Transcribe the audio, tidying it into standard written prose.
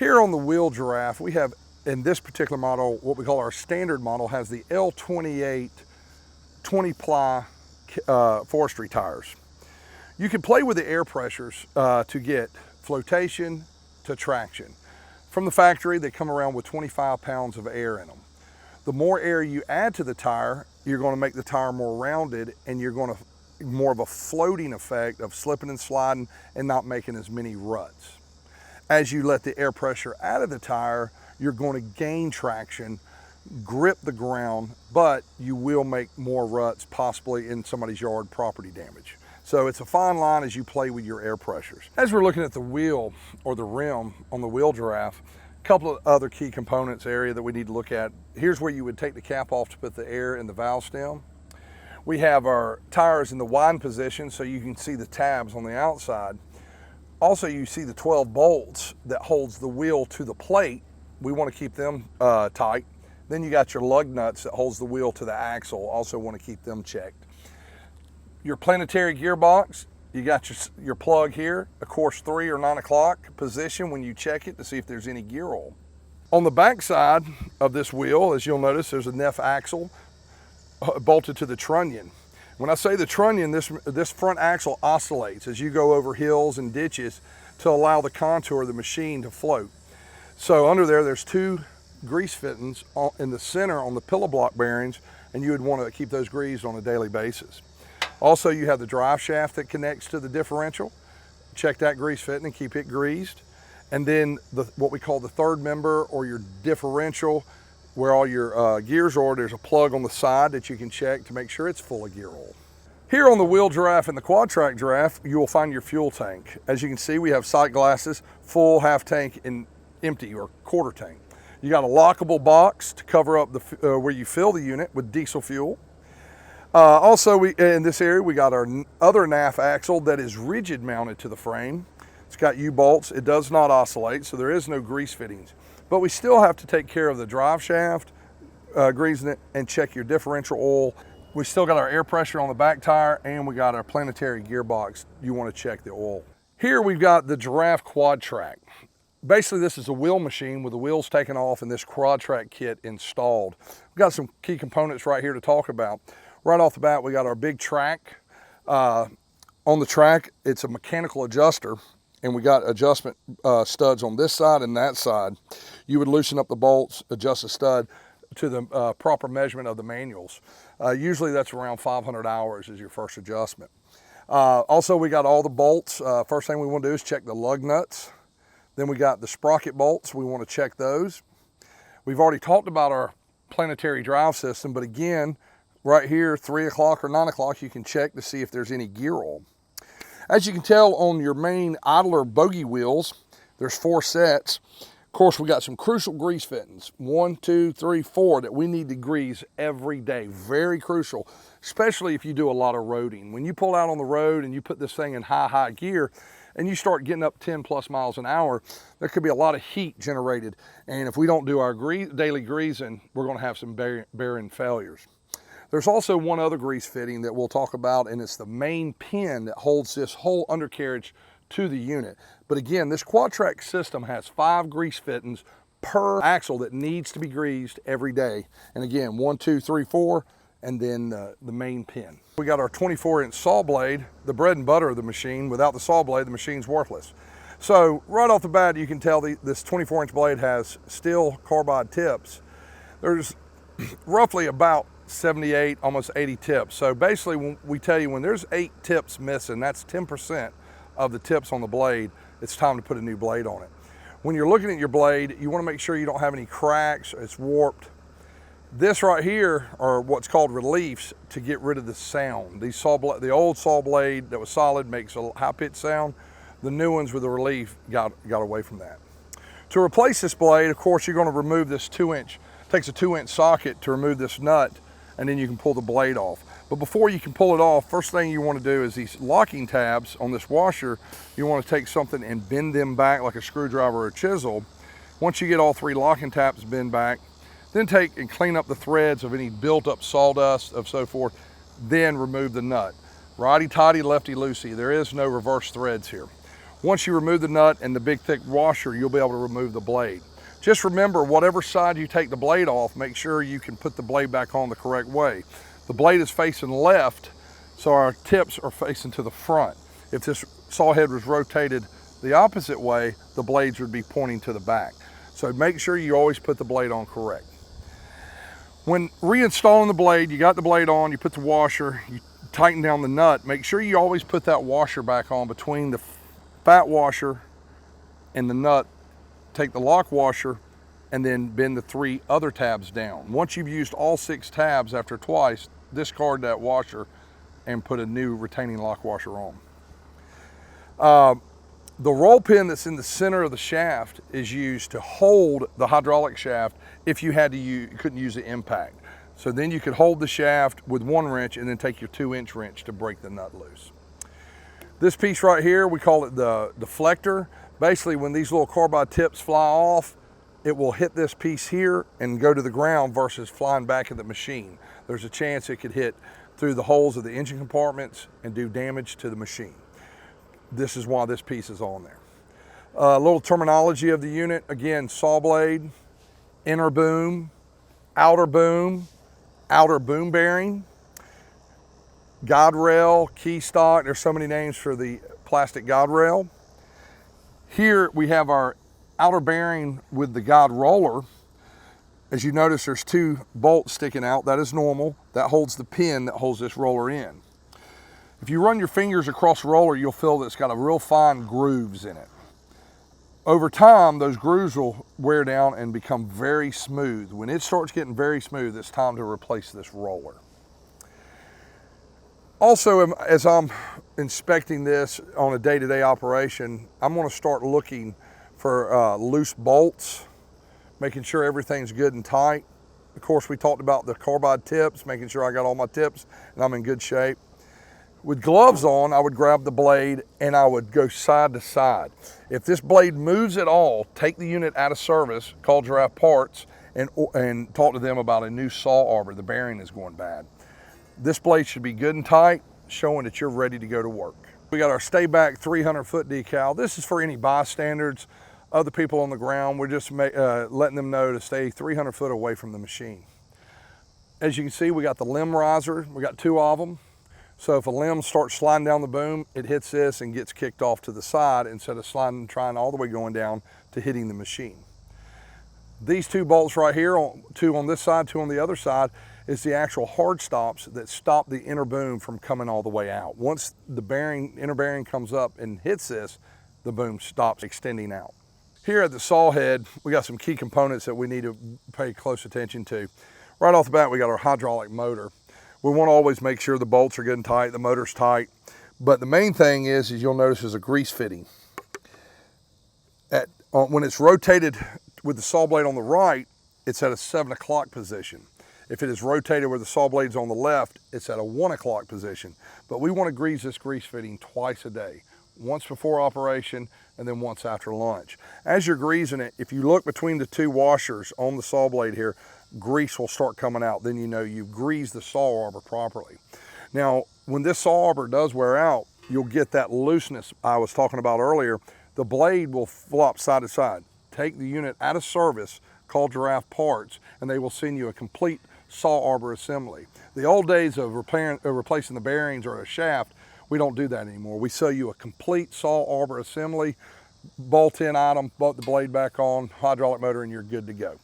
Here on the wheel Jarraff, we have, in this particular model, what we call our standard model, has the L28 20-ply forestry tires. You can play with the air pressures to get flotation to traction. From the factory, they come around with 25 pounds of air in them. The more air you add to the tire, you're going to make the tire more rounded, and you're going to more of a floating effect of slipping and sliding and not making as many ruts. As you let the air pressure out of the tire, you're going to gain traction, grip the ground, but you will make more ruts, possibly in somebody's yard, property damage. So it's a fine line as you play with your air pressures. As we're looking at the wheel or the rim on the wheel Jarraff, a couple of other key components area that we need to look at. Here's where you would take the cap off to put the air in the valve stem. We have our tires in the wide position so you can see the tabs on the outside. Also, you see the 12 bolts that holds the wheel to the plate. We want to keep them tight. Then you got your lug nuts that holds the wheel to the axle. Also want to keep them checked. Your planetary gearbox, you got your plug here, of course 3 or 9 o'clock position when you check it to see if there's any gear oil. On the back side of this wheel, as you'll notice, there's a Neff axle bolted to the trunnion. When I say the trunnion, this front axle oscillates as you go over hills and ditches to allow the contour of the machine to float. So under there's 2 grease fittings in the center on the pillow block bearings, and you would want to keep those greased on a daily basis. Also, you have the drive shaft that connects to the differential. Check that grease fitting and keep it greased. And then what we call the third member, or your differential, where all your gears are, there's a plug on the side that you can check to make sure it's full of gear oil. Here on the wheel Jarraff and the quad track Jarraff, you will find your fuel tank. As you can see, we have sight glasses, full, half tank, and empty or quarter tank. You got a lockable box to cover up where you fill the unit with diesel fuel. Also, in this area, we got our other Neff axle that is rigid mounted to the frame. It's got U-bolts. It does not oscillate, so there is no grease fittings. But we still have to take care of the drive shaft, greasing it, and check your differential oil. We still got our air pressure on the back tire, and we got our planetary gearbox. You want to check the oil. Here we've got the Jarraff quad track. Basically, this is a wheel machine with the wheels taken off and this quad track kit installed. We've got some key components right here to talk about. Right off the bat, we got our big track. On the track, it's a mechanical adjuster, and we got adjustment studs on this side and that side. You would loosen up the bolts, adjust the stud to the proper measurement of the manuals. Usually that's around 500 hours is your first adjustment. Also, we got all the bolts. First thing we want to do is check the lug nuts. Then we got the sprocket bolts. We want to check those. We've already talked about our planetary drive system, but again, right here, 3 o'clock or 9 o'clock, you can check to see if there's any gear oil. As you can tell on your main idler bogey wheels, there's 4 sets. Of course, we got some crucial grease fittings, 1, 2, 3, 4, that we need to grease every day. Very crucial, especially if you do a lot of roading. When you pull out on the road and you put this thing in high gear, and you start getting up 10 plus miles an hour, there could be a lot of heat generated. And if we don't do our daily greasing, we're gonna have some bearing failures. There's also one other grease fitting that we'll talk about, and it's the main pin that holds this whole undercarriage to the unit. But again, this quad track system has 5 grease fittings per axle that needs to be greased every day. And again, 1, 2, 3, 4, and then the main pin. We got our 24-inch saw blade, the bread and butter of the machine. Without the saw blade, the machine's worthless. So right off the bat, you can tell this 24-inch blade has steel carbide tips. There's roughly about 78, almost 80 tips. So basically, when we tell you when there's 8 tips missing, that's 10% of the tips on the blade, it's time to put a new blade on it. When you're looking at your blade, you want to make sure you don't have any cracks, it's warped. This right here are what's called reliefs to get rid of the sound. The old saw blade that was solid makes a high-pitched sound. The new ones with the relief got away from that. To replace this blade, of course, you're going to remove this 2-inch. Takes a 2-inch socket to remove this nut, and then you can pull the blade off. But before you can pull it off, first thing you want to do is these locking tabs on this washer, you want to take something and bend them back like a screwdriver or a chisel. Once you get all 3 locking tabs bent back, then take and clean up the threads of any built up sawdust of so forth, then remove the nut. Righty-tighty, lefty-loosey. There is no reverse threads here. Once you remove the nut and the big thick washer, you'll be able to remove the blade. Just remember, whatever side you take the blade off, make sure you can put the blade back on the correct way. The blade is facing left, so our tips are facing to the front. If this saw head was rotated the opposite way, the blades would be pointing to the back. So make sure you always put the blade on correct. When reinstalling the blade, you got the blade on, you put the washer, you tighten down the nut. Make sure you always put that washer back on between the fat washer and the nut. Take the lock washer and then bend the 3 other tabs down. Once you've used all 6 tabs after twice, discard that washer and put a new retaining lock washer on. The roll pin that's in the center of the shaft is used to hold the hydraulic shaft if you couldn't use the impact. So then you could hold the shaft with 1 wrench and then take your 2-inch wrench to break the nut loose. This piece right here, we call it the deflector. Basically, when these little carbide tips fly off, it will hit this piece here and go to the ground versus flying back at the machine. There's a chance it could hit through the holes of the engine compartments and do damage to the machine. This is why this piece is on there. A little terminology of the unit. Again, saw blade, inner boom, outer boom bearing, guide rail, key stock. There's so many names for the plastic guide rail. Here we have our outer bearing with the guide roller. As you notice, there's 2 bolts sticking out. That is normal. That holds the pin that holds this roller in. If you run your fingers across the roller, you'll feel that it's got a real fine grooves in it. Over time, those grooves will wear down and become very smooth. When it starts getting very smooth, it's time to replace this roller. Also, as I'm inspecting this on a day-to-day operation, I'm going to start looking for loose bolts, making sure everything's good and tight. Of course, we talked about the carbide tips, making sure I got all my tips and I'm in good shape. With gloves on, I would grab the blade and I would go side to side. If this blade moves at all, take the unit out of service, call Jarraff Parts, and talk to them about a new saw arbor. The bearing is going bad. This blade should be good and tight, showing that you're ready to go to work. We got our Stay Back 300-foot decal. This is for any bystanders, other people on the ground. We're just letting them know to stay 300 foot away from the machine. As you can see, we got the limb riser. We got 2 of them. So if a limb starts sliding down the boom, it hits this and gets kicked off to the side instead of trying all the way going down to hitting the machine. These 2 bolts right here, 2 on this side, 2 on the other side, is the actual hard stops that stop the inner boom from coming all the way out. Once the inner bearing comes up and hits this, the boom stops extending out. Here at the saw head, we got some key components that we need to pay close attention to. Right off the bat, we got our hydraulic motor. We want to always make sure the bolts are good and tight, the motor's tight. But the main thing is you'll notice is a grease fitting. When it's rotated with the saw blade on the right, it's at a 7 o'clock position. If it is rotated where the saw blade's on the left, it's at a 1 o'clock position. But we want to grease this grease fitting twice a day. Once before operation and then once after lunch. As you're greasing it, if you look between the 2 washers on the saw blade here, grease will start coming out. Then you know you've greased the saw arbor properly. Now, when this saw arbor does wear out, you'll get that looseness I was talking about earlier. The blade will flop side to side. Take the unit out of service, call Jarraff Parts, and they will send you a complete saw arbor assembly. The old days of replacing the bearings or a shaft, we don't do that anymore. We sell you a complete saw arbor assembly, bolt-in item, bolt the blade back on, hydraulic motor, and you're good to go.